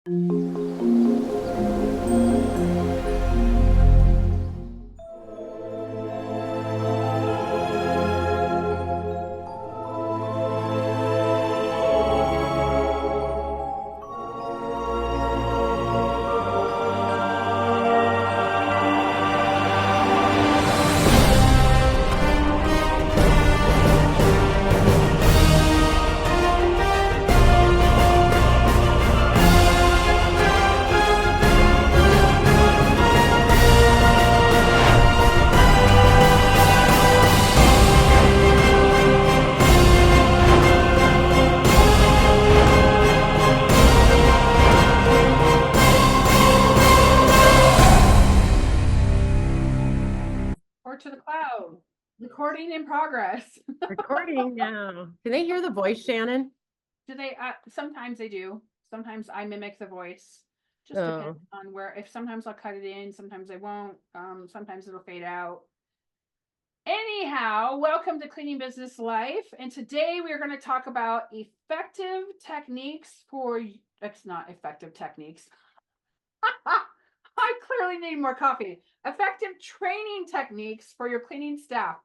Or to the cloud. Recording in progress. Recording now. Can they hear the voice, Shannon? Do they? Sometimes they do. Sometimes I mimic the voice. Just depends on where. If sometimes I'll cut it in, sometimes I won't. Sometimes it'll fade out. Anyhow, welcome to Cleaning Business Life. And today we are going to talk about effective techniques for. It's not effective techniques. I clearly need more coffee. Effective training techniques for your cleaning staff.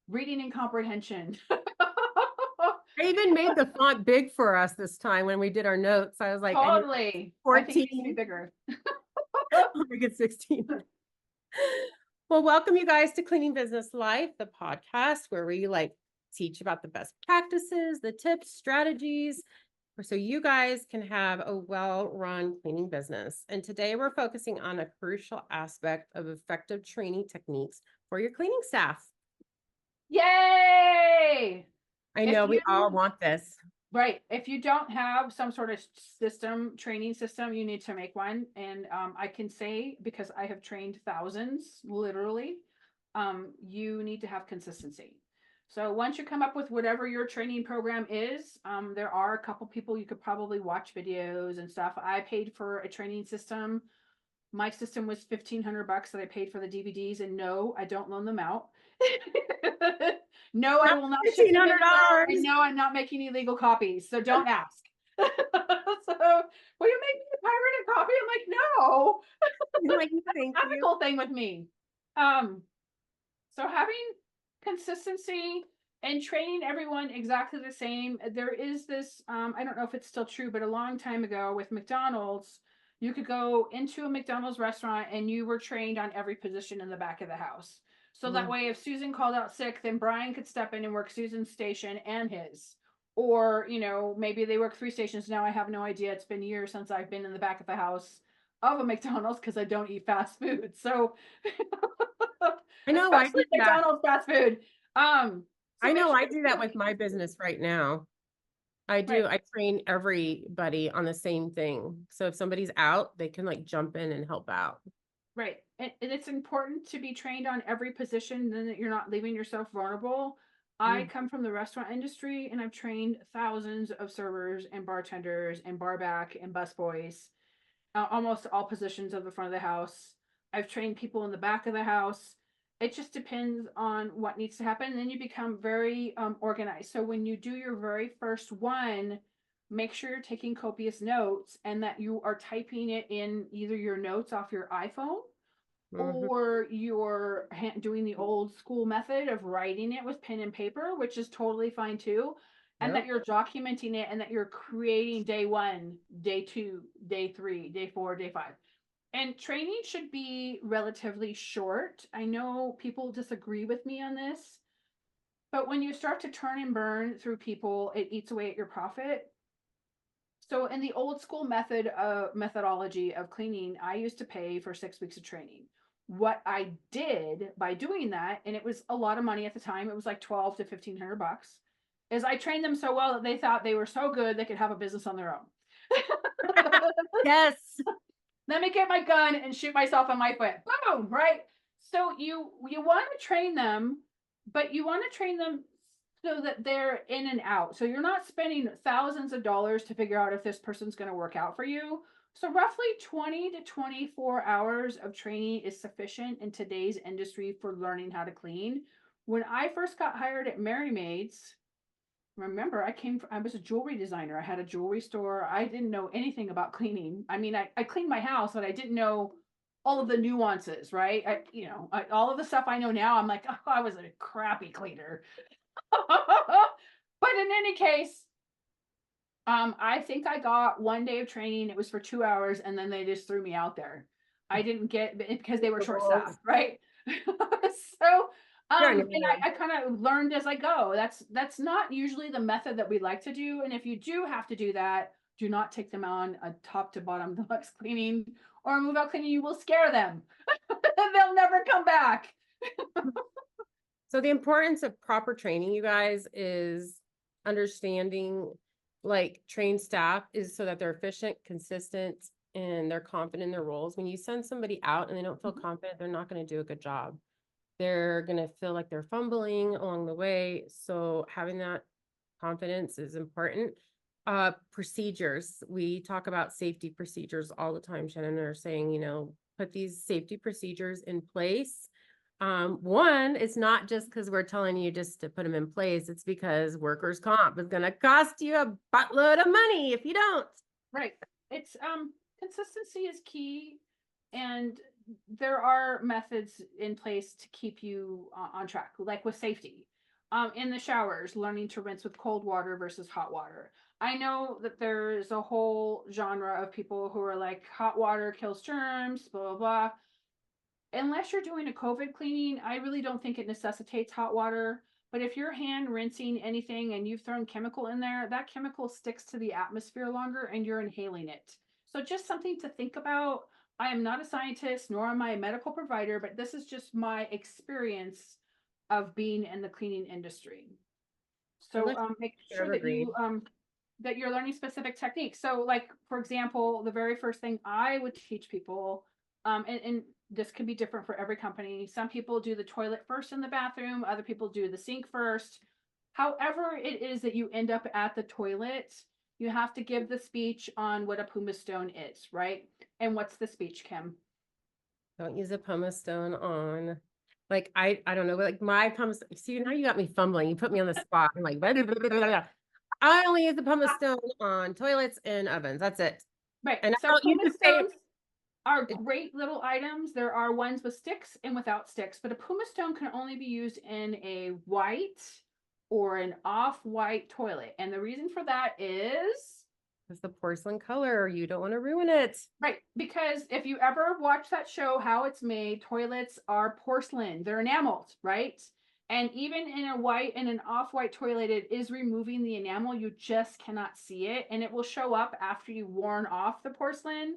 Reading and comprehension. I even made the font big for us this time when we did our notes. I was like, totally. 14. I think it should be bigger. I'll make it 16. Well, welcome you guys to Cleaning Business Life, the podcast where we teach about the best practices, the tips, strategies, so you guys can have a well-run cleaning business. And today we're focusing on a crucial aspect of effective training techniques for your cleaning staff. Yay! I know we all want this. Right. If you don't have some sort of training system, you need to make one. And I can say, because I have trained thousands, literally, you need to have consistency. So once you come up with whatever your training program is, there are a couple people you could probably watch videos and stuff. I paid for a training system. My system was $1,500 that I paid for the DVDs, and no, I don't loan them out. No, I will not ship them anywhere. And no, I'm not making illegal copies, so don't ask. So, will you make me a pirated copy? I'm like, no. It's an ethical thing with me. So having consistency and training everyone exactly the same. There is this, I don't know if it's still true, but a long time ago with McDonald's, you could go into a McDonald's restaurant and you were trained on every position in the back of the house. So that way, if Susan called out sick, then Brian could step in and work Susan's station and his. Or, maybe they work 3 stations. Now I have no idea. It's been years since I've been in the back of the house of a McDonald's because I don't eat fast food. So I know I do McDonald's fast food. I know I do that with my business right now. I do. Right. I train everybody on the same thing. So if somebody's out, they can jump in and help out. Right. And it's important to be trained on every position, then that you're not leaving yourself vulnerable. I come from the restaurant industry and I've trained thousands of servers and bartenders and barback and busboys, almost all positions of the front of the house. I've trained people in the back of the house. It just depends on what needs to happen. And then you become very organized. So when you do your very first one, make sure you're taking copious notes and that you are typing it in either your notes off your iPhone or you're doing the old school method of writing it with pen and paper, which is totally fine too. And that you're documenting it and that you're creating day 1, day 2, day 3, day 4, day 5. And training should be relatively short. I know people disagree with me on this, but when you start to turn and burn through people, it eats away at your profit. So in the old school methodology of cleaning, I used to pay for 6 weeks of training. What I did by doing that, and it was a lot of money at the time, it was like $1,200 to $1,500, is I trained them so well that they thought they were so good they could have a business on their own. Yes. Let me get my gun and shoot myself in my foot. Boom, right? So you want to train them, but you want to train them so that they're in and out. So you're not spending thousands of dollars to figure out if this person's going to work out for you. So roughly 20 to 24 hours of training is sufficient in today's industry for learning how to clean. When I first got hired at Mary Maids, remember, I was a jewelry designer. I had a jewelry store. I didn't know anything about cleaning. I mean, I cleaned my house, but I didn't know all of the nuances, right? All of the stuff I know now, I'm like, oh, I was a crappy cleaner. But in any case, I think I got 1 day of training. It was for 2 hours, and then they just threw me out there. I didn't get because they were short staffed, right? So, You're on your and own. I kind of learned as I go. That's not usually the method that we like to do. And if you do have to do that, do not take them on a top to bottom deluxe cleaning or a move out cleaning. You will scare them. They'll never come back. So the importance of proper training, you guys, is understanding like trained staff is so that they're efficient, consistent, and they're confident in their roles. When you send somebody out and they don't feel Mhm. confident, they're not going to do a good job. They're going to feel like they're fumbling along the way. So having that confidence is important. Procedures. We talk about safety procedures all the time. Shannon are saying, put these safety procedures in place. One, it's not just because we're telling you just to put them in place. It's because workers' comp is going to cost you a buttload of money if you don't. Right. It's consistency is key, and there are methods in place to keep you on track, like with safety. In the showers, learning to rinse with cold water versus hot water. I know that there's a whole genre of people who are like hot water kills germs, blah blah blah. Unless you're doing a COVID cleaning, I really don't think it necessitates hot water. But if you're hand rinsing anything and you've thrown chemical in there, that chemical sticks to the atmosphere longer and you're inhaling it. So just something to think about. I am not a scientist, nor am I a medical provider, but this is just my experience of being in the cleaning industry. Well, So let's make sure sure of that agreed. you're learning specific techniques. So like for example, the very first thing I would teach people, and this can be different for every company. Some people do the toilet first in the bathroom, other people do the sink first. However, it is that you end up at the toilet, you have to give the speech on what a pumice stone is, right? And what's the speech, Kim? Don't use a pumice stone on, like, I don't know, like my pumice, see, now you got me fumbling. You put me on the spot. I'm like, blah, blah, blah, blah, blah. I only use the pumice stone on toilets and ovens. That's it. Right. And I So don't use the pumice same. stones are great little items. There are ones with sticks and without sticks, but a pumice stone can only be used in a white or an off-white toilet. And the reason for that is It's the porcelain color. You don't want to ruin it. right, because if you ever watch that show, How It's Made, toilets are porcelain. They're enameled, right? And even in a white and an off-white toilet, it is removing the enamel. You just cannot see it, and it will show up after you've worn off the porcelain.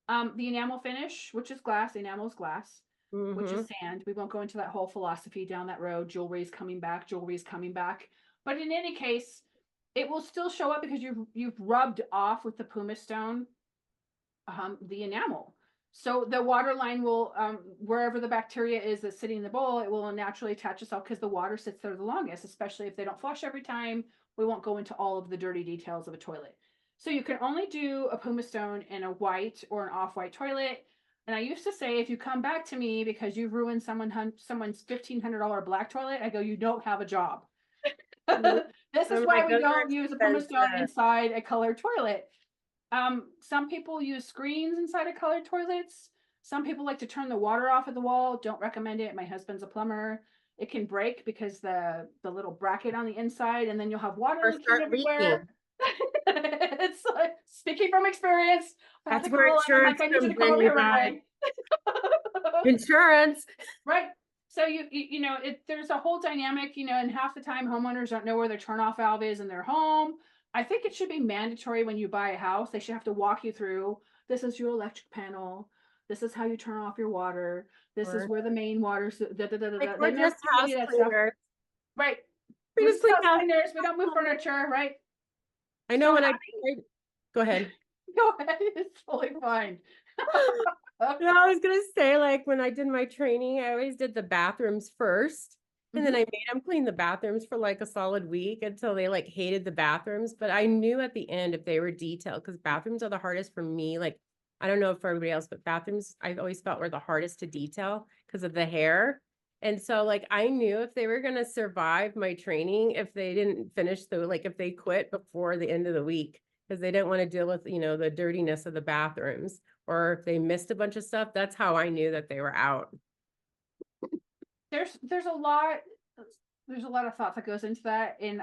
The enamel finish, which is glass, enamel is glass, which is Mm-hmm. sand. We won't go into that whole philosophy down that road. Jewelry is coming back, jewelry is coming back. But in any case, it will still show up because you've rubbed off with the pumice stone the enamel. So the water line will, wherever the bacteria is that's sitting in the bowl, it will naturally attach itself because the water sits there the longest, especially if they don't flush every time. We won't go into all of the dirty details of a toilet. So you can only do a pumice stone in a white or an off-white toilet. And I used to say, if you come back to me because you've ruined someone's $1,500 black toilet, I go, you don't have a job. This is I'm why like, we those are don't use a pumice stone expensive. inside a colored toilet. Some people use screens inside of colored toilets. Some people like to turn the water off at the wall. Don't recommend it. My husband's a plumber. It can break because the little bracket on the inside, and then you'll have water Or leaking start everywhere. leaking. It's like speaking from experience. I had That's to where call him. I'm insurance like, I need you comes to come in, over you here right guys. away. Insurance. Right. So there's a whole dynamic, and half the time homeowners don't know where their turnoff valve is in their home. I think it should be mandatory when you buy a house. They should have to walk you through, this is your electric panel. This is how you turn off your water. This is Or, where the main water. Da, da, da, da, like, da. They we're never just give house you that stuff. cleaners. Right. We We're just just clean house house. cleaners. We don't move furniture, right? I know So when having go ahead. go ahead, it's totally fine. No, I was gonna say, like, when I did my training, I always did the bathrooms first. And then Mhm. I made them clean the bathrooms for like a solid week until they like hated the bathrooms. But I knew at the end if they were detailed, because bathrooms are the hardest for me. Like, I don't know for everybody else, but bathrooms I always felt were the hardest to detail because of the hair. And so like I knew if they were going to survive my training, if they didn't finish if they quit before the end of the week, because they didn't want to deal with, the dirtiness of the bathrooms, or if they missed a bunch of stuff, that's how I knew that they were out. There's a lot of thought that goes into that, and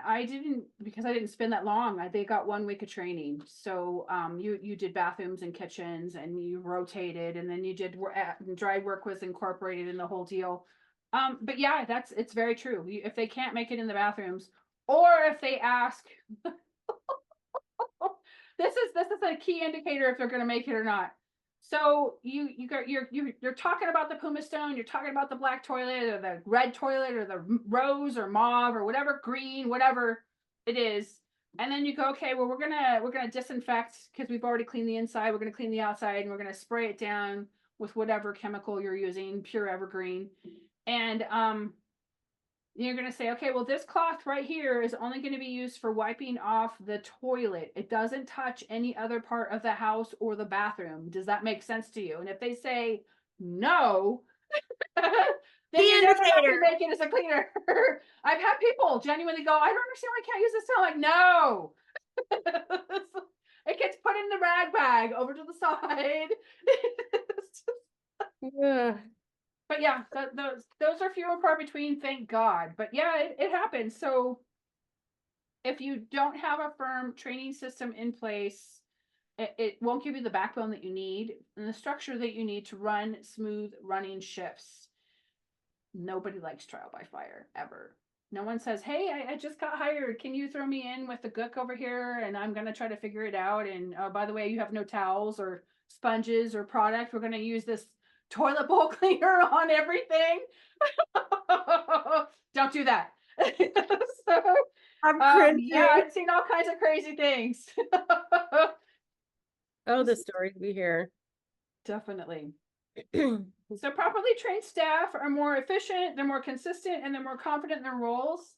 because I didn't spend that long. They got 1 week of training, so you did bathrooms and kitchens, and you rotated, and then you did dry work was incorporated in the whole deal. But yeah, it's very true. If they can't make it in the bathrooms, or if they ask, this is a key indicator if they're going to make it or not. So you're talking about the Puma Stone, you're talking about the black toilet or the red toilet or the rose or mauve or whatever, green, whatever it is. And then you go, okay, well, we're gonna disinfect because we've already cleaned the inside, we're gonna clean the outside, and we're gonna spray it down with whatever chemical you're using, pure evergreen. And you're going to say, okay, well, this cloth right here is only going to be used for wiping off the toilet. It doesn't touch any other part of the house or the bathroom. Does that make sense to you? And if they say no, then you're never not going to make it as a cleaner. I've had people genuinely go, I don't understand why I can't use this. I'm like, no. It gets put in the rag bag over to the side. Yeah. But yeah, those are few and far between, thank God. But yeah, it happens. So if you don't have a firm training system in place, it won't give you the backbone that you need and the structure that you need to run smooth running shifts. Nobody likes trial by fire ever. No one says, hey, I just got hired. Can you throw me in with the gook over here? And I'm going to try to figure it out. And by the way, you have no towels or sponges or product. We're going to use this toilet bowl cleaner on everything. Don't do that. So, I'm cringing. yeah, I've seen all kinds of crazy things. Oh, the stories we hear. Definitely. So properly trained staff are more efficient, they're more consistent, and they're more confident in their roles.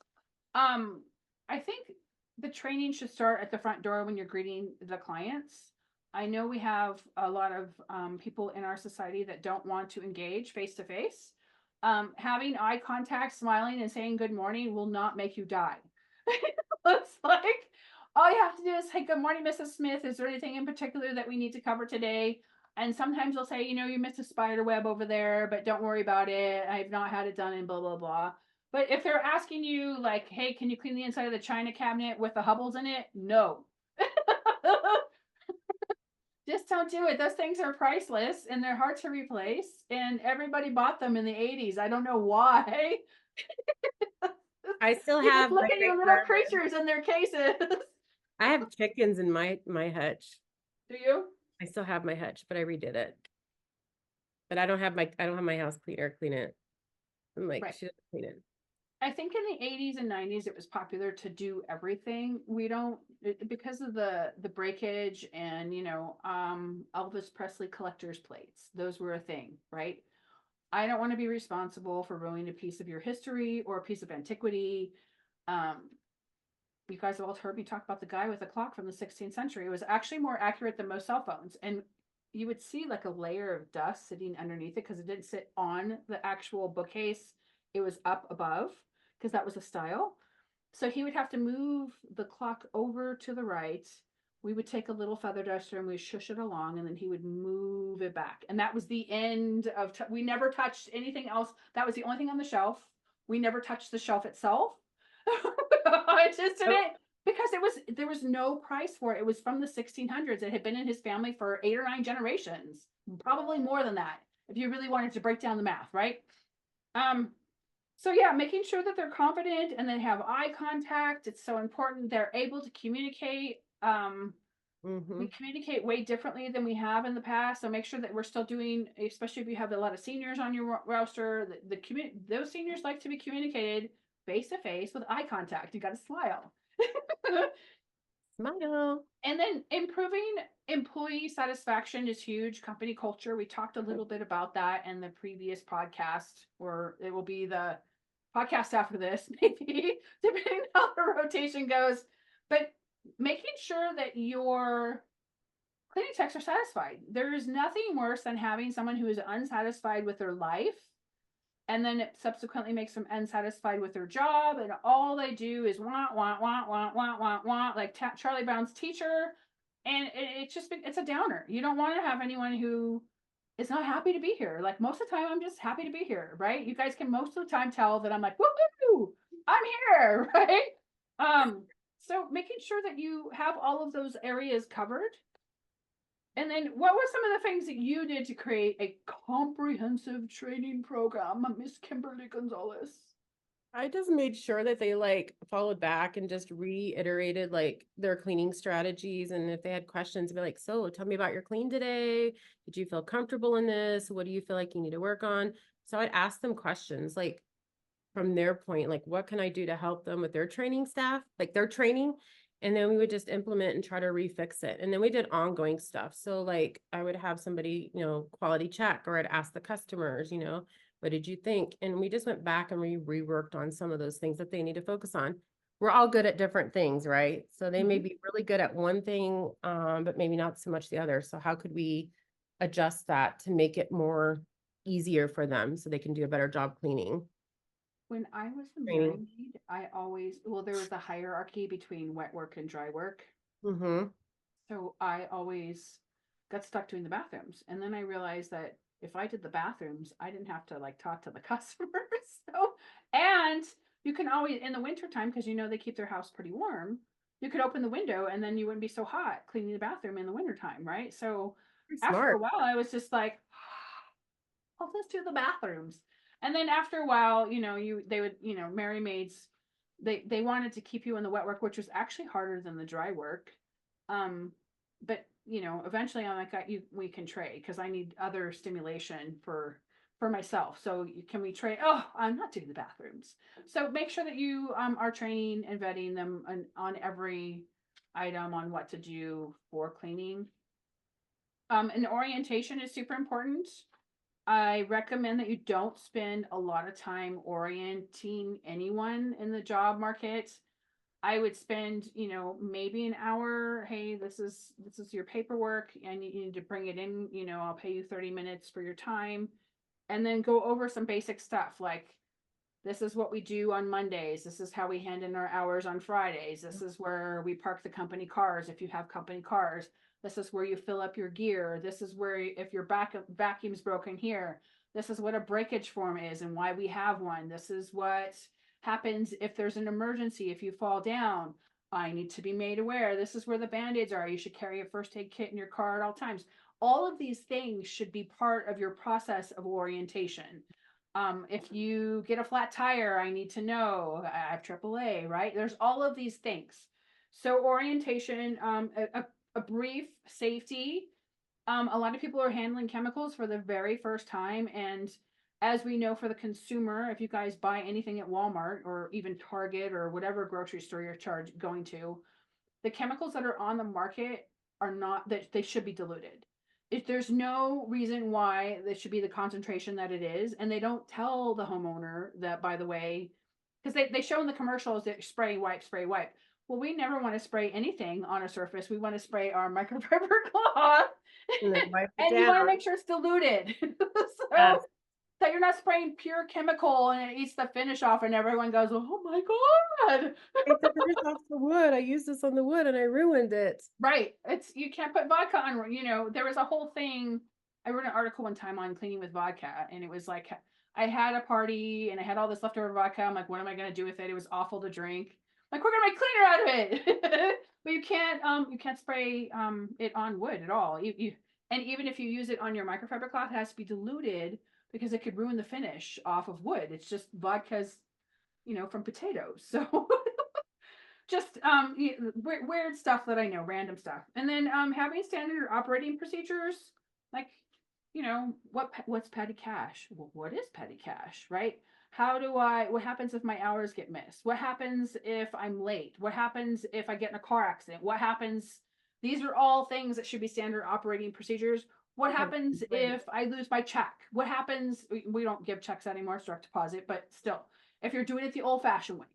I think the training should start at the front door when you're greeting the clients. I know we have a lot of people in our society that don't want to engage face to face. Having eye contact, smiling, and saying good morning will not make you die. It's like all you have to do is say, good morning, Mrs. Smith. Is there anything in particular that we need to cover today? And sometimes they'll say, you missed a spider web over there, but don't worry about it. I've not had it done and blah, blah, blah. But if they're asking you like, hey, can you clean the inside of the china cabinet with the Hubbles in it? No. Just don't do it. Those things are priceless and they're hard to replace. And everybody bought them in the 80s. I don't know why. I still have look at your little creatures in their cases. I have chickens in my hutch. Do you? I still have my hutch, but I redid it. But I don't have my house cleaner clean it. I'm like, Right. she doesn't clean it. I think in the 80s and 90s it was popular to do everything. We don't because of the breakage and Elvis Presley collector's plates. Those were a thing, right? I don't want to be responsible for ruining a piece of your history or a piece of antiquity. You guys have all heard me talk about the guy with the clock from the 16th century. It was actually more accurate than most cell phones. And you would see like a layer of dust sitting underneath it because it didn't sit on the actual bookcase. It was up above because that was the style. So he would have to move the clock over to the right. We would take a little feather duster and we'd shush it along, and then he would move it back. And that was the end of, we never touched anything else. That was the only thing on the shelf. We never touched the shelf itself. I just didn't, because there was no price for it. It was from the 1600s. It had been in his family for 8 or 9 generations, probably more than that, if you really wanted to break down the math, right? So yeah, making sure that they're confident and they have eye contact. It's so important. They're able to communicate. We communicate way differently than we have in the past. So make sure that we're still doing, especially if you have a lot of seniors on your roster, those seniors like to be communicated face to face with eye contact. You got to smile. Smile. And then improving employee satisfaction is huge. Company culture. We talked a little bit about that in the previous podcast, or it will be the podcast after this, maybe, depending on how the rotation goes. But making sure that your cleaning techs are satisfied. There is nothing worse than having someone who is unsatisfied with their life and then it subsequently makes them unsatisfied with their job, and all they do is want like Charlie Brown's teacher, and it's just it's a downer. You don't want to have anyone who is not happy to be here. Like most of the time, I'm just happy to be here, right? You guys can most of the time tell that I'm like, woohoo, I'm here, right? So making sure that you have all of those areas covered. And then what were some of the things that you did to create a comprehensive training program, Miss Kimberly Gonzalez? I just made sure that they like followed back and just reiterated like their cleaning strategies. And if they had questions, be like, so tell me about your clean today. Did you feel comfortable in this? What do you feel like you need to work on? So I'd ask them questions like from their point, like what can I do to help them with their training staff, like their training? And then we would just implement and try to refix it. And then we did ongoing stuff. So like I would have somebody, quality check, or I'd ask the customers, what did you think? And we just went back and we reworked on some of those things that they need to focus on. We're all good at different things, right? So they may be really good at one thing, but maybe not so much the other. So how could we adjust that to make it more easier for them so they can do a better job cleaning? When I was the Training. maid, there was a hierarchy between wet work and dry work. Mm-hmm. So I always got stuck doing the bathrooms. And then I realized that if I did the bathrooms, I didn't have to like talk to the customers. So, and you can always, in the wintertime, because they keep their house pretty warm, you could open the window and then you wouldn't be so hot cleaning the bathroom in the wintertime, right? So after a Smart. while, I was just like, oh, let's do the bathrooms. And then after a while, they would, Mary maids, they wanted to keep you in the wet work, which was actually harder than the dry work. But eventually I'm like, we can trade because I need other stimulation for myself. So can we trade? Oh, I'm not doing the bathrooms. So make sure that you are training and vetting them on every item on what to do for cleaning. And orientation is super important. I recommend that you don't spend a lot of time orienting anyone in the job market. I would spend, maybe an hour. Hey, this is your paperwork and you need to bring it in, I'll pay you 30 minutes for your time. And then go over some basic stuff like this is what we do on Mondays. This is how we hand in our hours on Fridays. This is where we park the company cars if you have company cars. This is where you fill up your gear. This is where if your vacuum's broken here. This is what a breakage form is and why we have one. This is what happens if there's an emergency, if you fall down. I need to be made aware. This is where the band-aids are. You should carry a first aid kit in your car at all times. All of these things should be part of your process of orientation. If you get a flat tire, I need to know. I have AAA, right? There's all of these things. So orientation, a brief safety. A lot of people are handling chemicals for the very first time. And as we know for the consumer, if you guys buy anything at Walmart or even Target or whatever grocery store you're going to, the chemicals that are on the market are not that they should be diluted. If there's no reason why this should be the concentration that it is, and they don't tell the homeowner that, by the way, because they show in the commercials that spray wipe, spray wipe. Well, we never want to spray anything on a surface. We want to spray our microfiber cloth, And then wipe it and you want to down. make sure it's diluted. So Yes. that you're not spraying pure chemical and it eats the finish off, and everyone goes, "Oh my god!" Take the finish off the wood. I used this on the wood and I ruined it. Right. You can't put vodka on, there was a whole thing. I wrote an article one time on cleaning with vodka, and it was like I had a party and I had all this leftover vodka. I'm like, what am I gonna do with it? It was awful to drink. Like, we're gonna make cleaner out of it. But you can't spray it on wood at all. And even if you use it on your microfiber cloth, it has to be diluted because it could ruin the finish off of wood. It's just vodka's, from potatoes. So just weird stuff that I know, random stuff. And then having standard operating procedures, like, what's petty cash? Well, what is petty cash, right? What happens if my hours get missed? What happens if I'm late? What happens if I get in a car accident? What happens? These are all things that should be standard operating procedures. What happens if I lose my check? What happens? We don't give checks anymore, it's direct deposit, but still, if you're doing it the old fashioned way.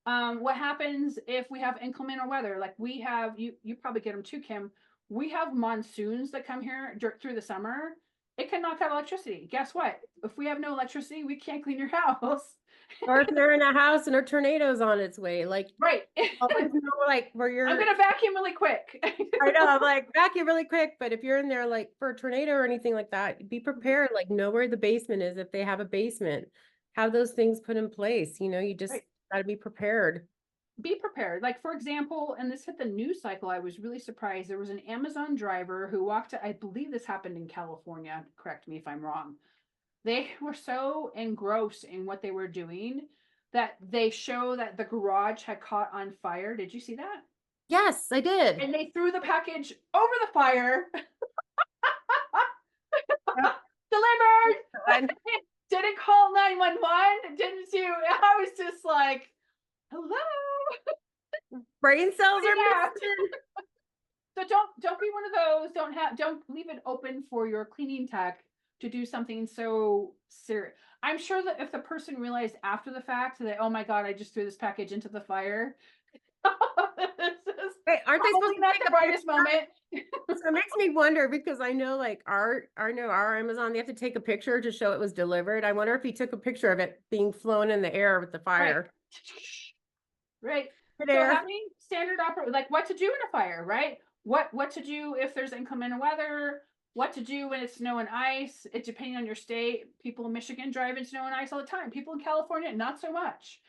What happens if we have inclement weather? Like we have, you probably get them too, Kim. We have monsoons that come here through the summer, it can knock out electricity. Guess what? If we have no electricity, we can't clean your house. Or if you're in a house and a tornado's on its way, like Right. always know like where I'm you're. gonna vacuum really quick. I know, I'm like vacuum really quick, but if you're in there like for a tornado or anything like that, be prepared. Like know where the basement is if they have a basement. Have those things put in place. You just Right. got to be prepared. Be prepared. Like, for example, and this hit the news cycle, I was really surprised. There was an Amazon driver who walked, I believe this happened in California. Correct me if I'm wrong. They were so engrossed in what they were doing that they show that the garage had caught on fire. Did you see that? Yes, I did. And they threw the package over the fire. Yep. Delivered. And Didn't call 911. Didn't do. I was just like, hello. brain cells are Yeah. missing. So don't be one of those. Don't leave it open for your cleaning tech to do something so serious. I'm sure that if the person realized after the fact that, oh my God, I just threw this package into the fire. This is Hey, aren't they supposed probably to not take the a brightest picture? moment. So it makes me wonder because I know like our Amazon, they have to take a picture to show it was delivered. I wonder if he took a picture of it being flown in the air with the Right. fire. Right. So Midair. having standard like what to do in a fire, right? What to do if there's inclement weather, what to do when it's snow and ice. It depending on your state. People in Michigan drive in snow and ice all the time. People in California, not so much.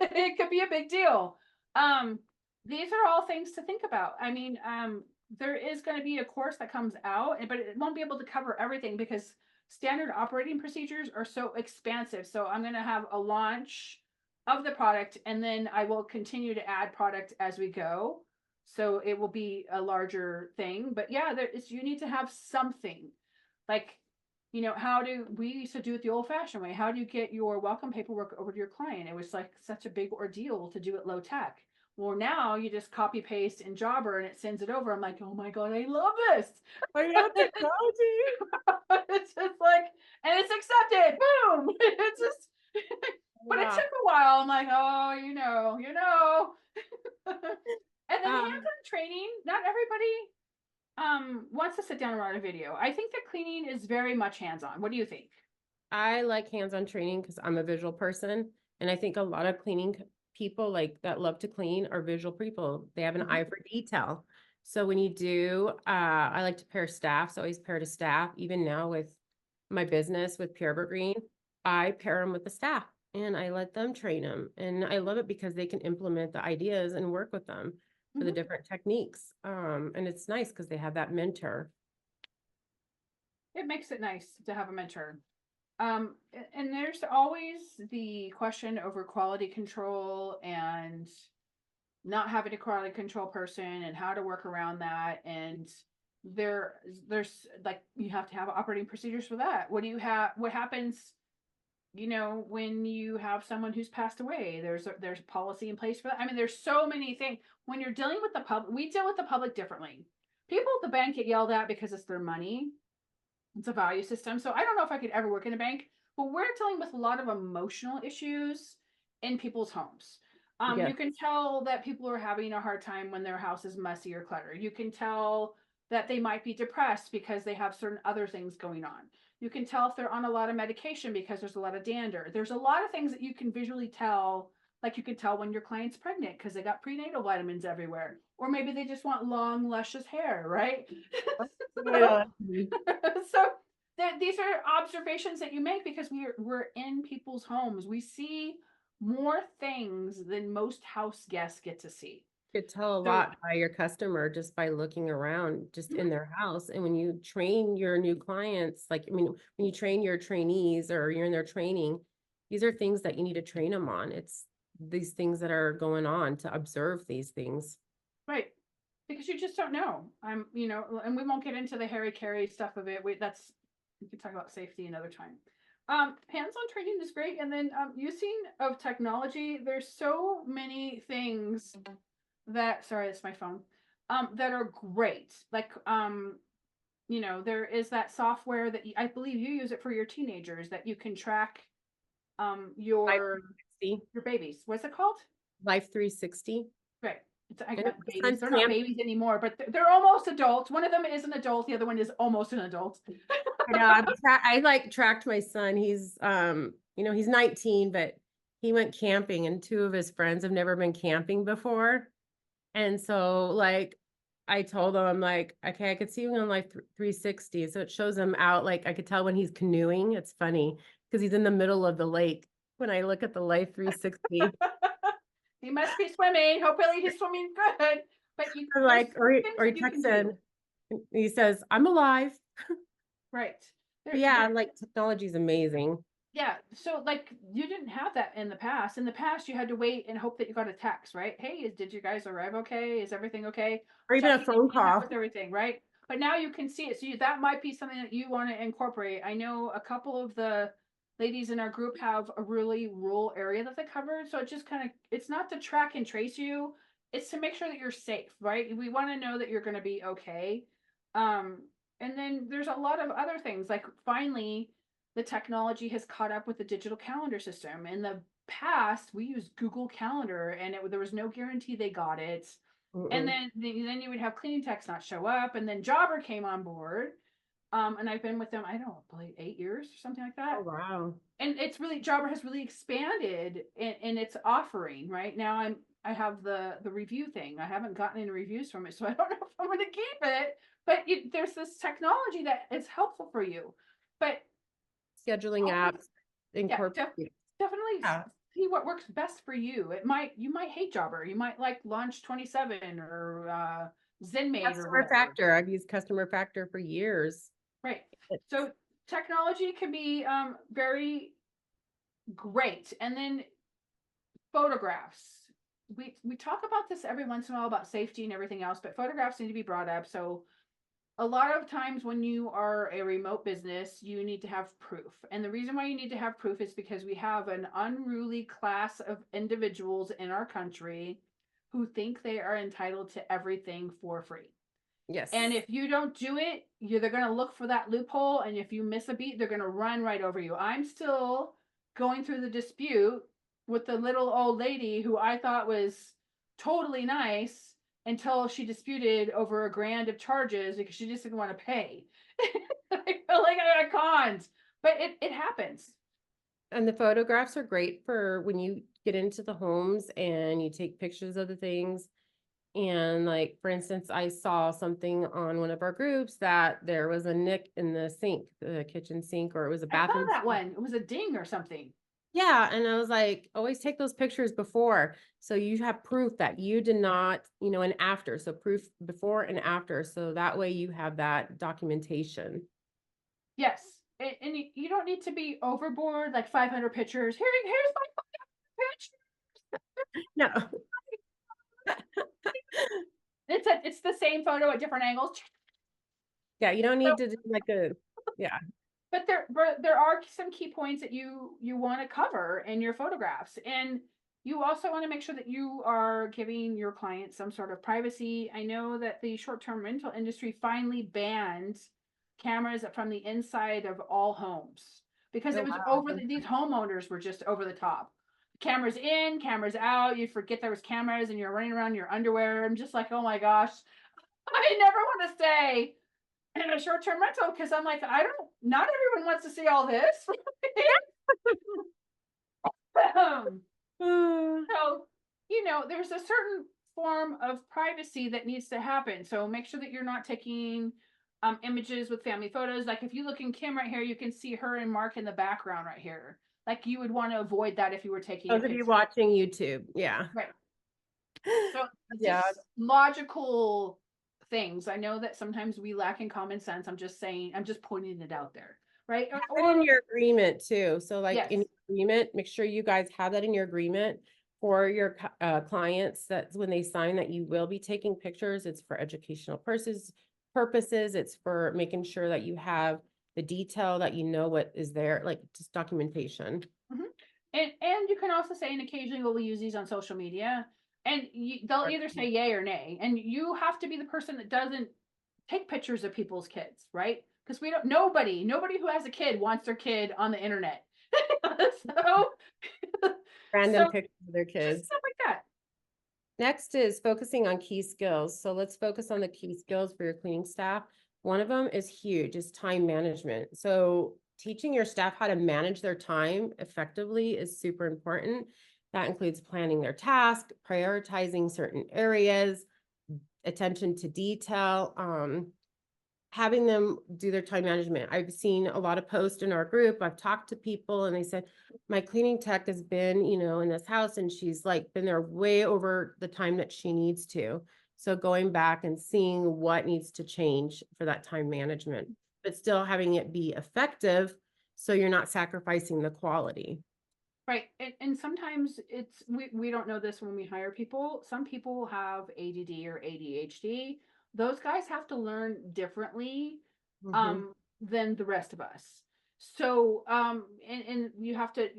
It could be a big deal. Um, these are all things to think about. I mean, there is going to be a course that comes out, but it won't be able to cover everything because standard operating procedures are so expansive. So I'm going to have a launch of the product, and then I will continue to add product as we go. So it will be a larger thing. But yeah, you need to have something. Like, how do we used to do it the old fashioned way? How do you get your welcome paperwork over to your client? It was like such a big ordeal to do it low tech. Well, now you just copy paste in Jobber and it sends it over. I'm like, oh my God, I love this. I know technology. It's just like, and it's accepted. Boom. It's just, but it Yeah. took a while. I'm like, oh, And then Um, hands-on training. Not everybody wants to sit down and run a video. I think that cleaning is very much hands-on. What do you think? I like hands-on training because I'm a visual person. And I think a lot of cleaning people like that love to clean are visual people. They have an eye for detail. So when you do, I like to pair staff. So I always pair to staff. Even now with my business with Pure Green, I pair them with the staff and I let them train them. And I love it because they can implement the ideas and work with them for the different techniques. And it's nice because they have that mentor. It makes it nice to have a mentor. And there's always the question over quality control and not having a quality control person and how to work around that. And there's like, you have to have operating procedures for that. What happens, when you have someone who's passed away? There's policy in place for that. I mean, there's so many things. When you're dealing with the public, we deal with the public differently. People at the bank get yelled at because it's their money. It's a value system. So I don't know if I could ever work in a bank, but we're dealing with a lot of emotional issues in people's homes. Yeah. You can tell that people are having a hard time when their house is messy or cluttered. You can tell that they might be depressed because they have certain other things going on. You can tell if they're on a lot of medication because there's a lot of dander. There's a lot of things that you can visually tell. Like you can tell when your client's pregnant because they got prenatal vitamins everywhere. Or maybe they just want long, luscious hair, right? Yeah. So these are observations that you make because we're in people's homes. We see more things than most house guests get to see. Could tell a So lot by your customer just by looking around just in their house. And when you train your new clients, like, I mean, when you train your trainees or you're in their training, these are things that you need to train them on. It's these things that are going on to observe these things. right, because you just don't know. And we won't get into the Harry Carey stuff of it. We can talk about safety another time. Hands-on training is great, and then using of technology. There's so many things sorry, it's my phone, that are great. Like, there is that software that I believe you use it for your teenagers that you can track, Life your 360. babies. What's it called? Life 360. Right. I And got my babies. son's They're not babies anymore, but they're almost adults. One of them is an adult. The other one is almost an adult. I know, I like tracked my son. He's, he's 19, but he went camping and two of his friends have never been camping before. And so like, I told him, I'm like, okay, I could see him on like 360. So it shows him out. Like I could tell when he's canoeing. It's funny because he's in the middle of the lake. When I look at the life 360, He must be swimming. Hopefully he's swimming good. But I'm there's like, or things he that you can texts do. in, he says, I'm alive. Right. But yeah, like technology is amazing. Yeah. So like you didn't have that in the past. In the past, you had to wait and hope that you got a text, right? Hey, did you guys arrive okay? Is everything okay? Or even a Checking phone in call. with everything, right? But now you can see it. So that might be something that you want to incorporate. I know a couple of the ladies in our group have a really rural area that they covered. So it just kind of, it's not to track and trace you. It's to make sure that you're safe, right? We want to know that you're going to be okay. Um, and then there's a lot of other things like finally, the technology has caught up with the digital calendar system. In the past, we used Google Calendar, and there was no guarantee they got it. And Mm-mm. then you would have cleaning techs not show up, and then Jobber came on board. And I've been with them, I don't know, probably 8 years or something like Oh, that. wow. And it's really Jobber has really expanded in its offering. Right now, I have the review thing. I haven't gotten any reviews from it, so I don't know if I'm going to keep it. But there's this technology that is helpful for you. But Scheduling apps, yeah, incorporate. definitely Yeah. see what works best for you. You might hate Jobber. You might like Launch 27 or ZenMate or Customer whatever. Factor. I've used Customer Factor for years. Right. It's So technology can be very great. And then photographs. We talk about this every once in a while about safety and everything else, but photographs need to be brought up. So a lot of times when you are a remote business, you need to have proof. And the reason why you need to have proof is because we have an unruly class of individuals in our country who think they are entitled to everything for free. yes. And if you don't do it, they're going to look for that loophole. And if you miss a beat, they're going to run right over you. I'm still going through the dispute with the little old lady who I thought was totally nice until she disputed over $1,000 of charges because she just didn't want to pay. I feel like I got conned, but it happens. And the photographs are great for when you get into the homes and you take pictures of the things. And like, for instance, I saw something on one of our groups that there was a nick in the sink, the kitchen sink, or it was a I saw bathroom that sink. one. It was a ding or something. Yeah. And I was like, always take those pictures before. So you have proof that you did not, and after. So proof before and after. So that way you have that documentation. Yes. And you don't need to be overboard, like 500 pictures. Here's my picture. No. It's the same photo at different angles. Yeah, you don't So, need to do like yeah. but there are some key points that you want to cover in your photographs, and you also want to make sure that you are giving your clients some sort of privacy. I know that the short-term rental industry finally banned cameras from the inside of all homes because Oh, it was wow. these homeowners were just over the top. Cameras in, cameras out. You forget there was cameras, and you're running around in your underwear. I'm just like, oh my gosh, I never want to stay in a short-term rental because I'm like, not everyone wants to see all this. So, there's a certain form of privacy that needs to happen. So make sure that you're not taking images with family photos. Like if you look in Kim right here, you can see her and Mark in the background right here. Like you would want to avoid that if you were taking a Those of you picture. watching YouTube, yeah. Right. So Yeah. just logical things. I know that sometimes we lack in common sense. I'm just saying, I'm just pointing it out there. Right. Have it in your agreement too. So like in Yes. your agreement, make sure you guys have that in your agreement for your clients that when they sign that you will be taking pictures. It's for educational purposes. It's for making sure that you have the detail that you know what is there, like just documentation. Mhm. And you can also say, and occasionally we'll use these on social media, and they'll either say yay or nay, and you have to be the person that doesn't take pictures of people's kids, right? Because nobody who has a kid wants their kid on the internet. so, Random so pictures of their just kids. stuff like that. Next is focusing on key skills. So let's focus on the key skills for your cleaning staff. One of them is huge, is time management. So teaching your staff how to manage their time effectively is super important. That includes planning their task, prioritizing certain areas, attention to detail, having them do their time management. I've seen a lot of posts in our group. I've talked to people and they said, my cleaning tech has been, in this house and she's like been there way over the time that she needs to. So going back and seeing what needs to change for that time management, but still having it be effective so you're not sacrificing the quality. Right. And sometimes we don't know this when we hire people. Some people have ADD or ADHD. Those guys have to learn differently Mhm. than the rest of us. So and you have to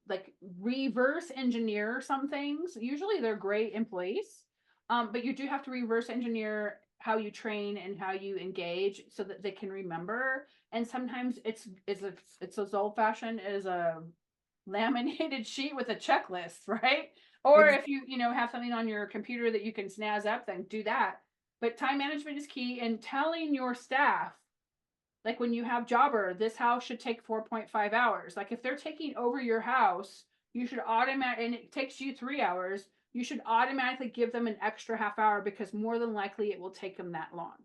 like reverse engineer some things. Usually they're great in place. But you do have to reverse engineer how you train and how you engage so that they can remember. And sometimes it's as old fashioned as a laminated sheet with a checklist, right? Or Ex- if you have something on your computer that you can snazz up, then do that. But time management is key, and telling your staff, like when you have jobber, this house should take 4.5 hours. Like if they're taking over your house, you should automatically, and it takes you 3 hours, you should automatically give them an extra half hour because more than likely it will take them that long.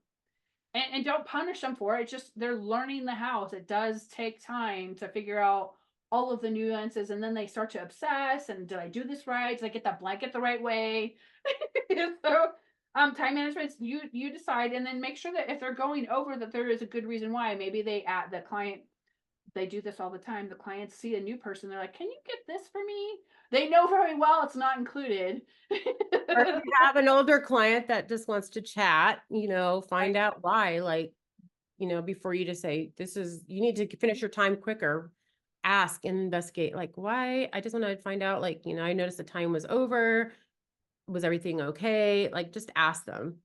And don't punish them for it. It's just they're learning the house. It does take time to figure out all of the nuances, and then they start to obsess. And did I do this right? Did I get that blanket the right way? So, time management, you decide, and then make sure that if they're going over, that there is a good reason why. Maybe they at the client they do this all the time. The clients see a new person, they're like, "Can you get this for me?" They know very well it's not included. Or if you have an older client that just wants to chat, find Right. out why, like, before you just say, you need to finish your time quicker, ask and investigate, like, why? I just want to find out, like, I noticed the time was over. Was everything okay? Like, just ask them.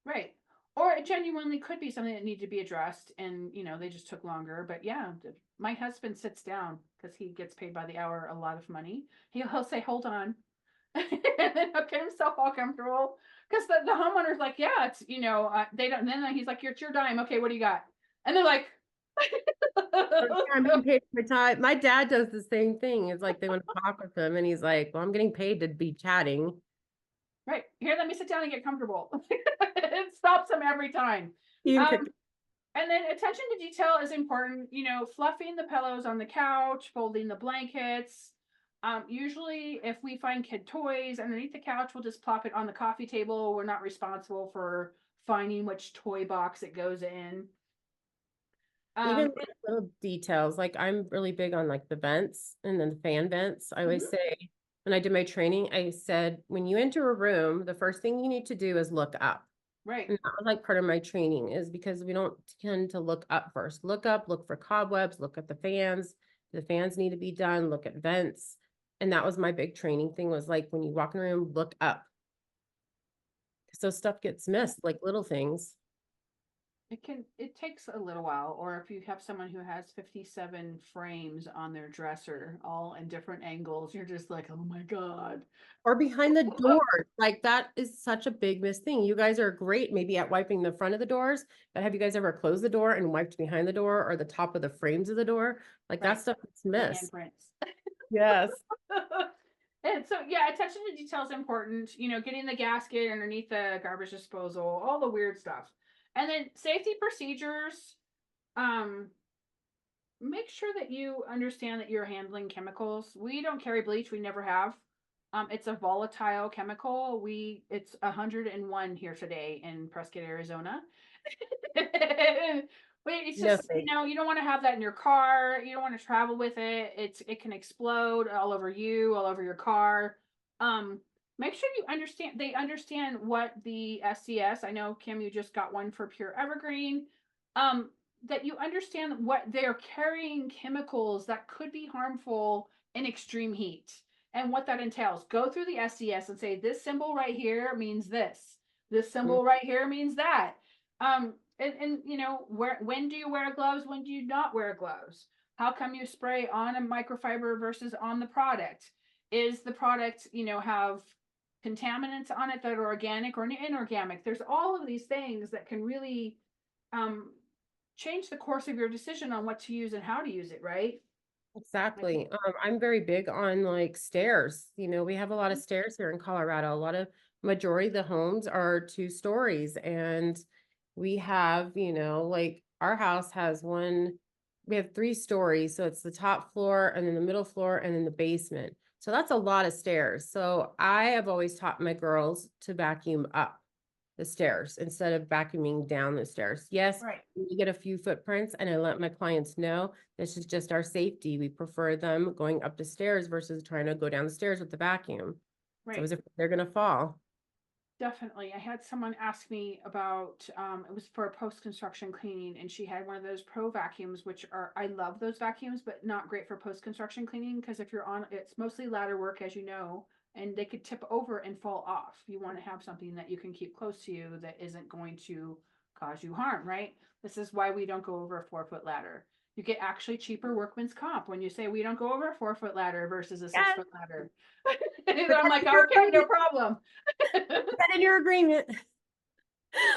Right. Or it genuinely could be something that needed to be addressed and, they just took longer. But yeah, my husband sits down because he gets paid by the hour a lot of money. He'll say, hold on. And then he'll get himself all comfortable. Because the homeowner's like, yeah, they don't, and then he's like, it's your dime. Okay, what do you got? And they're like, I'm being paid for my time. My dad does the same thing. It's like they want to talk with him, and he's like, "Well, I'm getting paid to be chatting." right, here, let me sit down and get comfortable. It stops him every time. Ian Um, picked And then attention to detail is important, fluffing the pillows on the couch, folding the blankets. Usually, if we find kid toys underneath the couch, we'll just plop it on the coffee table. We're not responsible for finding which toy box it goes in. even Um, like little details. Like I'm really big on like the vents and then the fan vents. I always mhm, say when I did my training, I said when you enter a room, the first thing you need to do is look up. right. And that was like part of my training is because we don't tend to look up first. Look up, look for cobwebs, look at the fans. The fans need to be done, look at vents. And that was my big training thing was like when you walk in a room, look up. So stuff gets missed, like little things. It takes a little while, or if you have someone who has 57 frames on their dresser, all in different angles, you're just like, oh my God. Or behind the doors. Like that is such a big miss thing. You guys are great maybe at wiping the front of the doors, but have you guys ever closed the door and wiped behind the door or the top of the frames of the door? Like that Right. stuff is The missed. handprints. Yes. And so, yeah, attention to detail is important. Getting the gasket underneath the garbage disposal, all the weird stuff. And then safety procedures. Um, Make sure that you understand that you're handling chemicals. We don't carry bleach. We never have. It's a volatile chemical. It's 101 here today in Prescott, Arizona. It's No just, thanks. you don't want to have that in your car. You don't want to travel with it. It can explode all over you, all over your car. Um, Make sure they understand what the SCS. I know Kim, you just got one for Pure Evergreen. Um, that you understand what they're carrying chemicals that could be harmful in extreme heat and what that entails. Go through the SCS and say, this symbol right here means this. This Mm. symbol right here means that. And when do you wear gloves? When do you not wear gloves? How come you spray on a microfiber versus on the product? Is the product, have contaminants on it that are organic or inorganic? There's all of these things that can really change the course of your decision on what to use and how to use it, right? Like, Exactly. I'm very big on like stairs. We have a lot of stairs here in Colorado. A lot of majority of the homes are 2 stories, and we have, like our house has we have 3 stories. So it's the top floor and then the middle floor and then the basement. So that's a lot of stairs. So I have always taught my girls to vacuum up the stairs instead of vacuuming down the stairs. Yes, right, we get a few footprints, and I let my clients know this is just our safety. We prefer them going up the stairs versus trying to go down the stairs with the vacuum. So right. as if they're gonna fall. Definitely. I had someone ask me about, it was for a post-construction cleaning, and she had one of those pro vacuums, which are, I love those vacuums, but not great for post-construction cleaning, because if you're on, it's mostly ladder work, as you know, and they could tip over and fall off. You want to have something that you can keep close to you that isn't going to cause you harm, right? This is why we don't go over a 4-foot ladder. You get actually cheaper workman's comp when you say we don't go over a 4-foot ladder versus a Yeah, 6-foot ladder. And put I'm that like, in your okay, no agreement. problem. Put that in your agreement.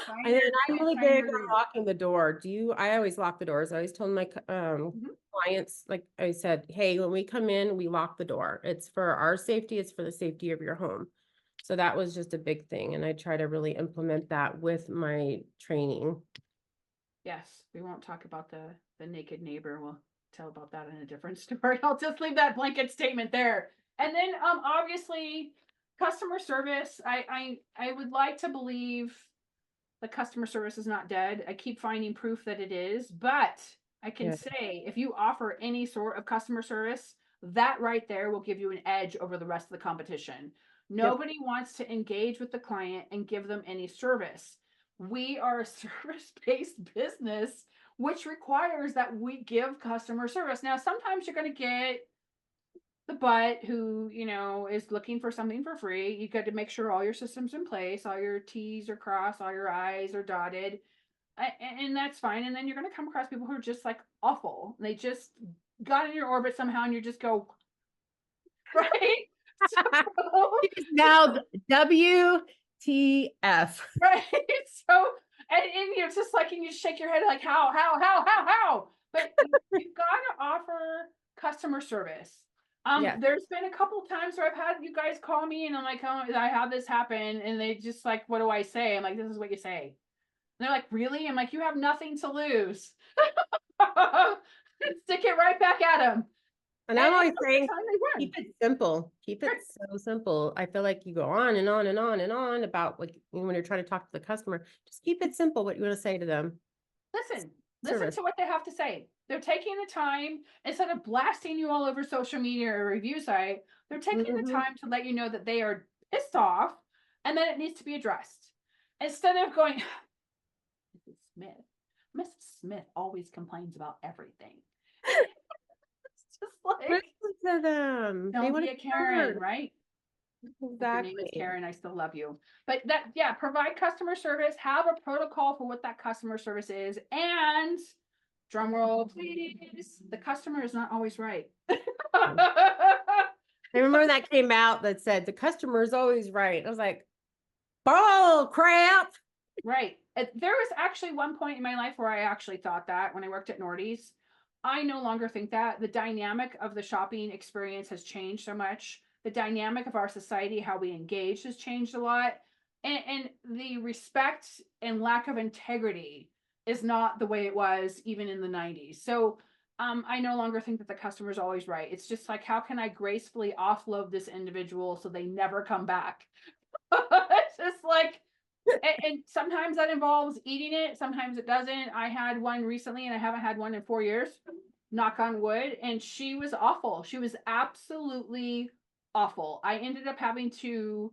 Sign And then your, I'm really sign big your on agreement. locking the door. I always lock the doors. I always told my Mhm. clients, like I said, hey, when we come in, we lock the door. It's for our safety. It's for the safety of your home. So that was just a big thing. And I try to really implement that with my training. Yes, we won't talk about the naked neighbor. We'll tell about that in a different story. I'll just leave that blanket statement there. And then obviously customer service. I would like to believe the customer service is not dead. I keep finding proof that it is, but I can Yeah. say if you offer any sort of customer service, that right there will give you an edge over the rest of the competition. Yep. Nobody wants to engage with the client and give them any service. We are a service-based business, which requires that we give customer service. Now, sometimes you're going to get the butt who, is looking for something for free. You got to make sure all your systems in place, all your T's are crossed, all your I's are dotted. And that's fine. And then you're going to come across people who are just like awful. They just got in your orbit somehow and you just go, right? So, Now, WTF. right. So, and you're just like, and you shake your head like, how? But you've got to offer customer service. Yes. There's been a couple times where I've had you guys call me and I'm like, oh, I had this happen. And they just like, what do I say? I'm like, this is what you say. And they're like, really? I'm like, you have nothing to lose. Stick it right back at them. And And I'm always most of the saying, time they win. keep it simple. Keep it Right. so simple. I feel like you go on and on and on and on about like when you're trying to talk to the customer, just keep it simple what you want to say to them. Listen Service. to what they have to say. They're taking the time, instead of blasting you all over social media or a review site, they're taking the Mhm. time to let you know that they are pissed off and that it needs to be addressed. Instead of going, Mrs. Smith, Mrs. Smith always complains about everything. It's just like, Listen to them. They don't want be to a be Karen, heard. right? If your name is Exactly. Karen, I still love you. But that, yeah, provide customer service, have a protocol for what that customer service is, and drum roll, please. The customer is not always right. I remember that came out that said the customer is always right. I was like, bull crap. Right. There was actually one point in my life where I actually thought that when I worked at Nordy's. I no longer think that. The dynamic of the shopping experience has changed so much. The dynamic of our society, how we engage, has changed a lot. And the respect and lack of integrity is not the way it was even in the 90s. So I no longer think that the customer is always right. It's just like, how can I gracefully offload this individual so they never come back? It's just like, and sometimes that involves eating it, sometimes it doesn't. I had one recently and I haven't had one in 4 years, knock on wood, and she was awful. She was absolutely awful. I ended up having to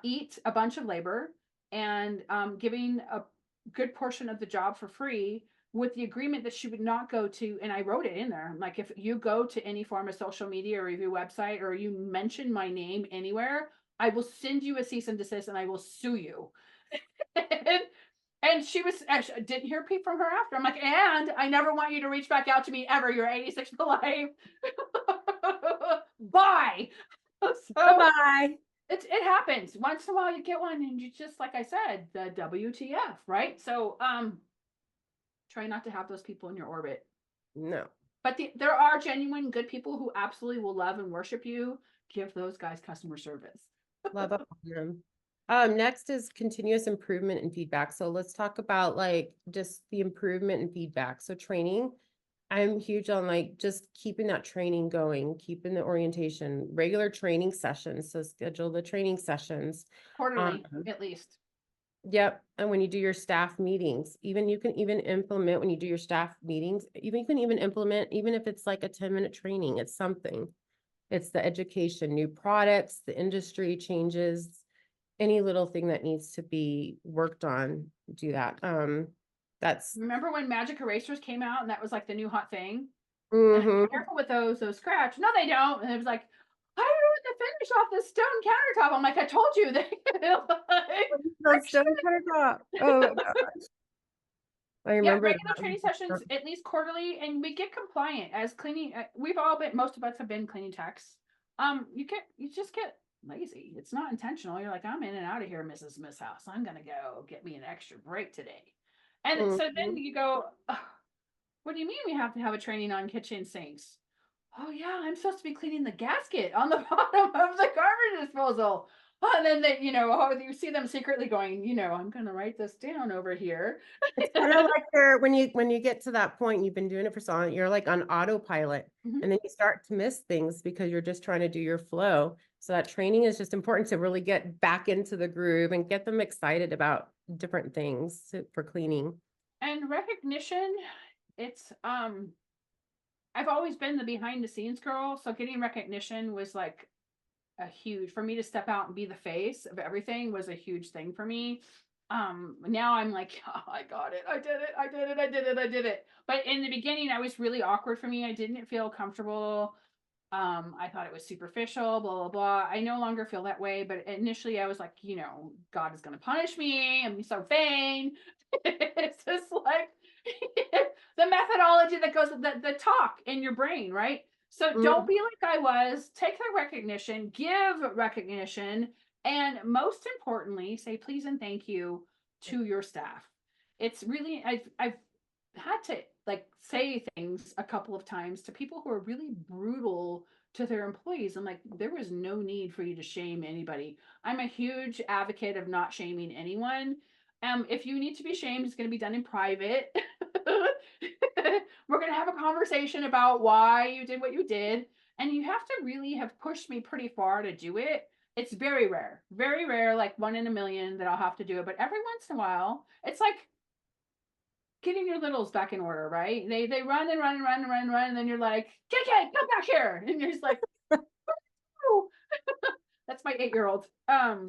eat a bunch of labor and giving a good portion of the job for free with the agreement that she would not go to, and I wrote it in there, like, if you go to any form of social media or review website or you mention my name anywhere, I will send you a cease and desist and I will sue you. And she was, I didn't hear a peep from her after. I'm like, and I never want you to reach back out to me ever. You're 86 to life. Bye. So Bye-bye. it happens. Once in a while you get one and you just, like I said, the WTF, right? So Try not to have those people in your orbit. No. But there are genuine good people who absolutely will love and worship you. Give those guys customer service. Love up on them. Next is continuous improvement and feedback. So let's talk about like just the improvement and feedback. So training, I'm huge on like just keeping that training going, keeping the orientation, regular training sessions. So schedule the training sessions. Quarterly, at least. Yep. And when you do your staff meetings, even you can even implement when you do your staff meetings, even you can even implement, even if it's like a 10-minute training, it's something. It's the education, new products, the industry changes, any little thing that needs to be worked on, do that. That's Remember when magic erasers came out and that was like the new hot thing? And mhm. careful with those scratch. No, they don't. And it was like, I ruined the finish off this stone countertop. I'm like, I told you they Those stone countertop. Oh my God. I yeah, remember regular that. training sessions at least quarterly, and we get compliant as cleaning. We've all been, most of us have been cleaning techs. You just get lazy. It's not intentional. You're like, I'm in and out of here, Mrs. Smith's house. I'm gonna go get me an extra break today. And so then Mhm. you go, "Ugh, what do you mean we have to have a training on kitchen sinks? Oh yeah, I'm supposed to be cleaning the gasket on the bottom of the garbage disposal. Oh, and then they, you see them secretly going, I'm gonna write this down over here. It's kind of like you're when you get to that point, you've been doing it for so long, you're like on autopilot, Mhm. and then you start to miss things because you're just trying to do your flow. So that training is just important to really get back into the groove and get them excited about different things for cleaning. And recognition, it's I've always been the behind the scenes girl, so getting recognition was like a huge for me to step out and be the face of everything was a huge thing for me. Now I'm like, oh, I got it. I did it. I did it. I did it. I did it. But in the beginning, I was really awkward for me. I didn't feel comfortable. I thought it was superficial, blah, blah, blah. I no longer feel that way. But initially I was like, God is going to punish me. I'm so vain. It's just like the methodology that goes, the talk in your brain, right? So don't Mhm. be like I was, take the recognition, give recognition, and most importantly, say please and thank you to your staff. It's really, I've had to like say things a couple of times to people who are really brutal to their employees. I'm like, there was no need for you to shame anybody. I'm a huge advocate of not shaming anyone. If you need to be shamed, it's going to be done in private. We're going to have a conversation about why you did what you did. And you have to really have pushed me pretty far to do it. It's very rare, like 1 in a million that I'll have to do it. But every once in a while, it's like getting your littles back in order, right? They run and run and run and run and run, and then you're like, KK, come back here. And you're just like, oh. That's my 8-year-old.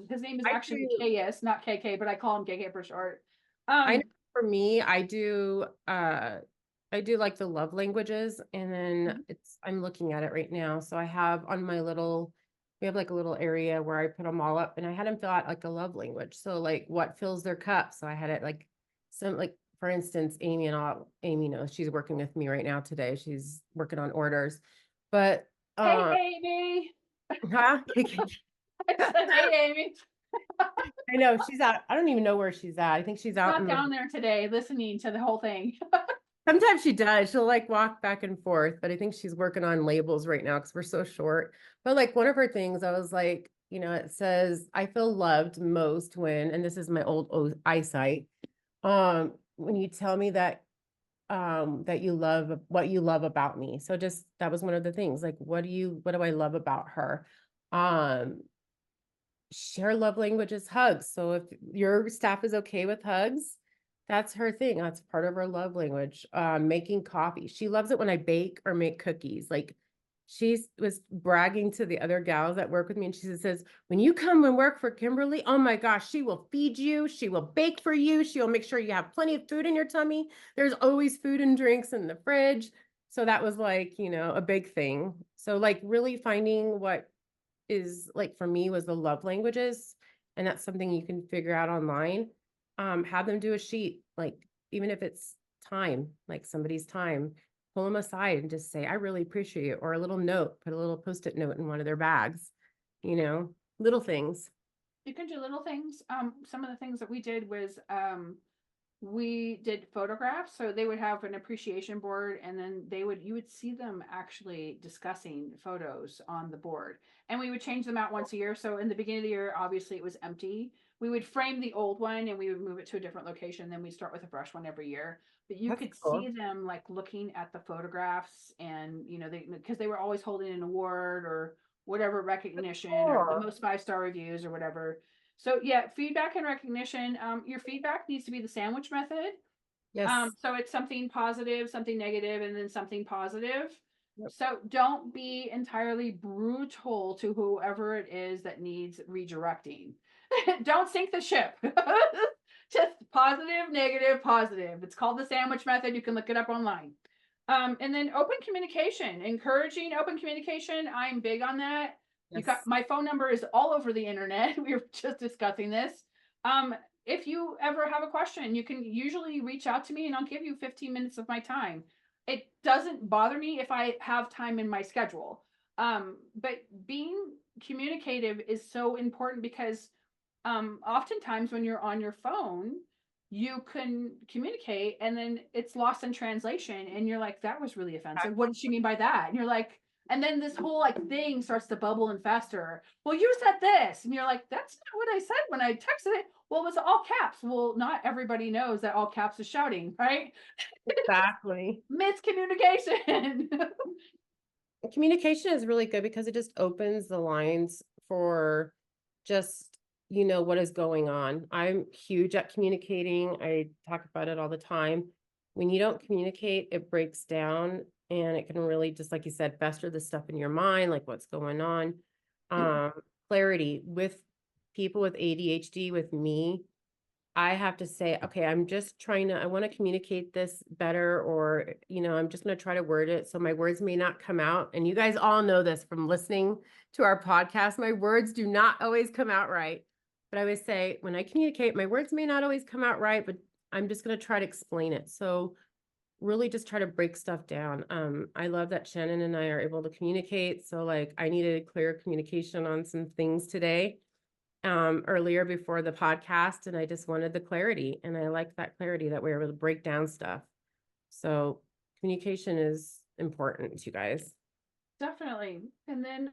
His name is I actually do. KS, not KK, but I call him KK for short. I know Um, for me, I do like the love languages, and then I'm looking at it right now. So I have on my little we have like a little area where I put them all up, and I had them fill out like a love language. So like what fills their cup. So I had it like some like for instance, Amy knows she's working with me right now today. She's working on orders. But hey, Amy. huh? I said, hey, Amy. I know she's out. I don't even know where she's at. I think she's out Not in the down there today listening to the whole thing. sometimes she does. She'll like walk back and forth, but I think she's working on labels right now because we're so short. But like one of her things, I was like, it says, I feel loved most when, and this is my old eyesight, when you tell me that you love what you love about me. So just that was one of the things. Like, what do I love about her? Um, Share love language is hugs. So if your staff is okay with hugs, that's her thing. That's part of her love language. Making coffee. She loves it when I bake or make cookies. Like she was bragging to the other gals that work with me, and she says, when you come and work for Kimberly, oh my gosh, she will feed you, she will bake for you, she'll make sure you have plenty of food in your tummy. There's always food and drinks in the fridge. So that was like, a big thing. So like really finding what is like for me was the love languages, and that's something you can figure out online. Have them do a sheet, like even if it's time, like somebody's time, pull them aside and just say I really appreciate you, or a little note, put a little post-it note in one of their bags, little things. You can do little things. Some of the things that we did was We did photographs, so they would have an appreciation board, and then you would see them actually discussing photos on the board. And we would change them out once a year. So in the beginning of the year, obviously it was empty. We would frame the old one and we would move it to a different location. Then we'd start with a fresh one every year. But you That's could see cool. them like looking at the photographs, and because they were always holding an award or whatever recognition or the Cool. most 5-star reviews or whatever. So yeah, feedback and recognition. Your feedback needs to be the sandwich method. Yes. So it's something positive, something negative, and then something positive. Yep. So don't be entirely brutal to whoever it is that needs redirecting. Don't sink the ship. Just positive, negative, positive. It's called the sandwich method. You can look it up online. And then open communication, encouraging open communication. I'm big on that. You got Yes. my phone number is all over the internet. We were just discussing this. If you ever have a question, you can usually reach out to me and I'll give you 15 minutes of my time. It doesn't bother me if I have time in my schedule. But being communicative is so important because oftentimes when you're on your phone, you can communicate and then it's lost in translation and you're like, that was really offensive. What did she mean by that? And you're like, and then this whole like thing starts to bubble and fester. Well, you said this, and you're like, that's not what I said when I texted it. Well, it was all caps. Well, not everybody knows that all caps is shouting, right? Exactly. Miscommunication. Communication is really good because it just opens the lines for just, what is going on. I'm huge at communicating. I talk about it all the time. When you don't communicate, it breaks down and it can really, just like you said, fester the stuff in your mind, like what's going on. Um, Clarity with people with ADHD, with me, I have to say, okay, I want to communicate this better, or, I'm just going to try to word it so my words may not come out. And you guys all know this from listening to our podcast. My words do not always come out right. But I always say, when I communicate, my words may not always come out right, but I'm just going to try to explain it. So really just try to break stuff down. I love that Shannon and I are able to communicate. So like I needed clear communication on some things today earlier before the podcast, and I just wanted the clarity, and I liked that clarity that we were able to break down stuff. So communication is important to you guys. Definitely. And then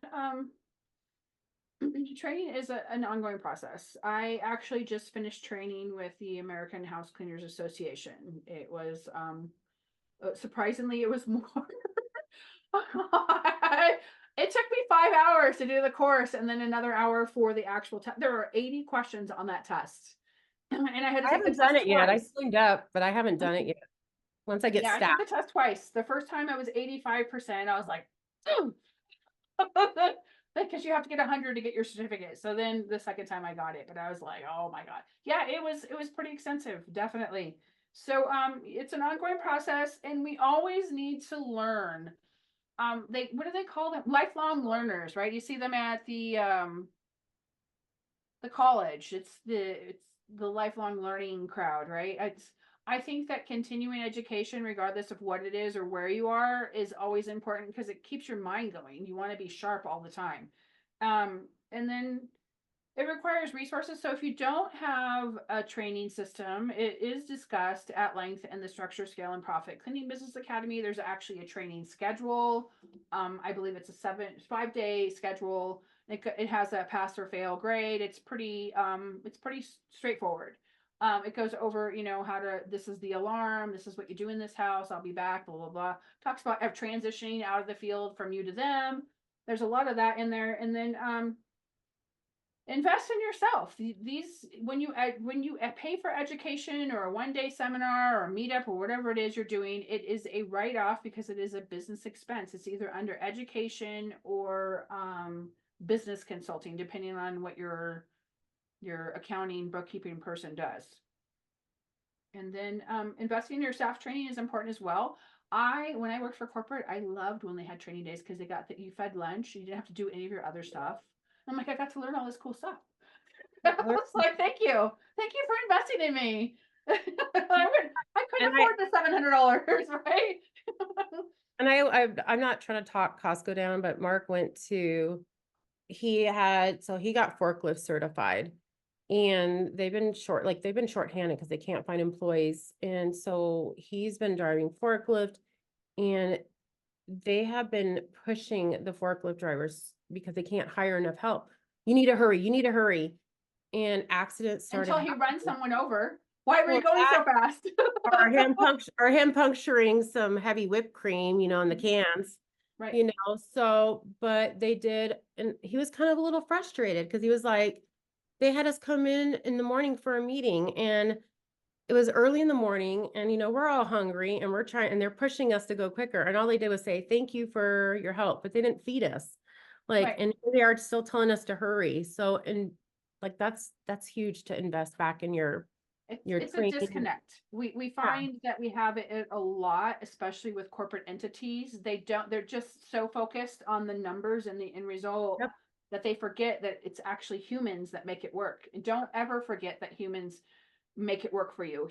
training is an ongoing process. I actually just finished training with the American House Cleaners Association. It was surprisingly it was more. It took me 5 hours to do the course and then another hour for the actual test. There were 80 questions on that test. And I had to I take the haven't done test it yet. I twice. signed up, but I haven't done it yet. Once I get Yeah, I took staffed. the test twice. The first time I was 85%. I was like, because you have to get 100 to get your certificate. So then the second time I got it, but I was like, oh my God. Yeah, it was pretty extensive, definitely. So it's an ongoing process and we always need to learn. What do they call them? Lifelong learners, right? You see them at the college. It's the lifelong learning crowd, right? I think that continuing education, regardless of what it is or where you are, is always important because it keeps your mind going. You want to be sharp all the time. And then it requires resources. So if you don't have a training system, it is discussed at length in the Structure, Scale, and Profit Cleaning Business Academy. There's actually a training schedule. I believe it's a 5-day schedule. It has a pass or fail grade. It's pretty straightforward. It goes over, this is the alarm, this is what you do in this house, I'll be back, blah, blah, blah. Talks about transitioning out of the field from you to them. There's a lot of that in there. And then invest in yourself. These when you pay for education or a 1-day seminar or a meetup or whatever it is you're doing, it is a write-off because it is a business expense. It's either under education or business consulting, depending on what your accounting bookkeeping person does. And then investing in your staff training is important as well. When I worked for corporate, I loved when they had training days because they got that you fed lunch, you didn't have to do any of your other stuff. I'm like, I got to learn all this cool stuff. I was like, thank you for investing in me. I couldn't afford the $700, right? And I'm not trying to talk Costco down, but Mark he got forklift certified. And they've been shorthanded because they can't find employees. And so he's been driving forklift, and they have been pushing the forklift drivers because they can't hire enough help. You need to hurry, you need to hurry. And accidents started Until he runs happening. someone over. Why were Well, you going that so fast? or him puncturing some heavy whipped cream, in the cans, Right. so, but they did, and he was kind of a little frustrated because he was like, they had us come in the morning for a meeting, and it was early in the morning, and we're all hungry, and we're trying, and they're pushing us to go quicker, and all they did was say, thank you for your help, but they didn't feed us. Like, Right. and here they are still telling us to hurry. So, and like, that's huge to invest back in your It's a training. disconnect. We Yeah. find that we have it a lot, especially with corporate entities. They're just so focused on the numbers and the end result Yep. that they forget that it's actually humans that make it work. And don't ever forget that humans make it work for you.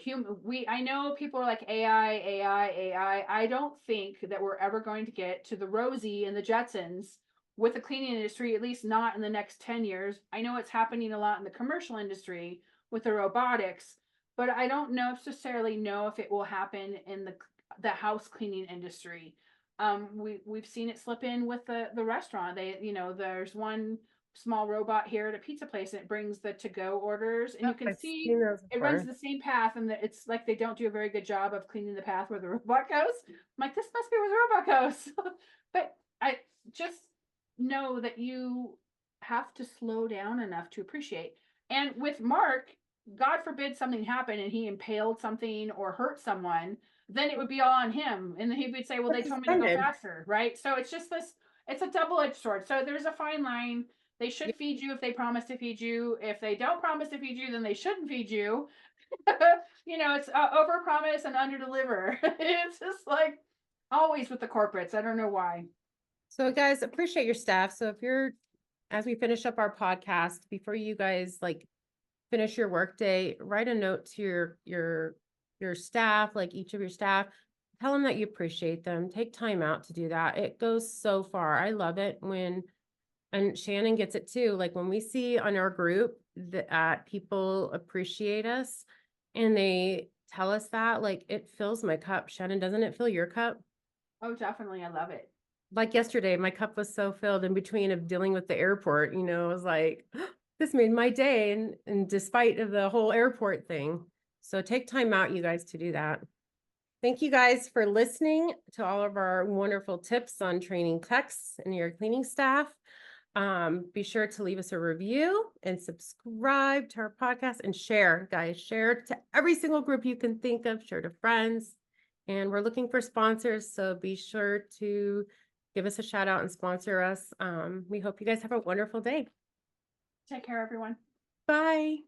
I know people are like AI, AI, AI. I don't think that we're ever going to get to the Rosie and the Jetsons with the cleaning industry, at least not in the next 10 years. I know it's happening a lot in the commercial industry with the robotics, but I don't necessarily know if it will happen in the house cleaning industry. We've seen it slip in with the restaurant. There's one small robot here at a pizza place, and it brings the to-go orders, and you Yep, can I've see seen those it runs before. the same path, and it's like they don't do a very good job of cleaning the path where the robot goes. I'm like, this must be where the robot goes. But I just know that you have to slow down enough to appreciate. And with Mark, God forbid something happened and he impaled something or hurt someone, then it would be all on him. And then he would say, well, But they told me to go suspended. faster, right? So it's just it's a double-edged sword. So there's a fine line. They should Yeah. feed you if they promise to feed you. If they don't promise to feed you, then they shouldn't feed you. It's over promise and under deliver. It's just like always with the corporates. I don't know why. So guys, appreciate your staff. So as we finish up our podcast, before you guys finish your workday, write a note to your staff, like each of your staff, tell them that you appreciate them. Take time out to do that. It goes so far. I love it and Shannon gets it too. Like when we see on our group that people appreciate us and they tell us that, like it fills my cup. Shannon, doesn't it fill your cup? Oh, definitely. I love it. Like yesterday, my cup was so filled in between of dealing with the airport, I was like, this made my day. And despite of the whole airport thing. So take time out, you guys, to do that. Thank you guys for listening to all of our wonderful tips on training techs and your cleaning staff. Be sure to leave us a review and subscribe to our podcast and share, guys. Share to every single group you can think of, share to friends. And we're looking for sponsors, so be sure to give us a shout out and sponsor us. We hope you guys have a wonderful day. Take care, everyone. Bye.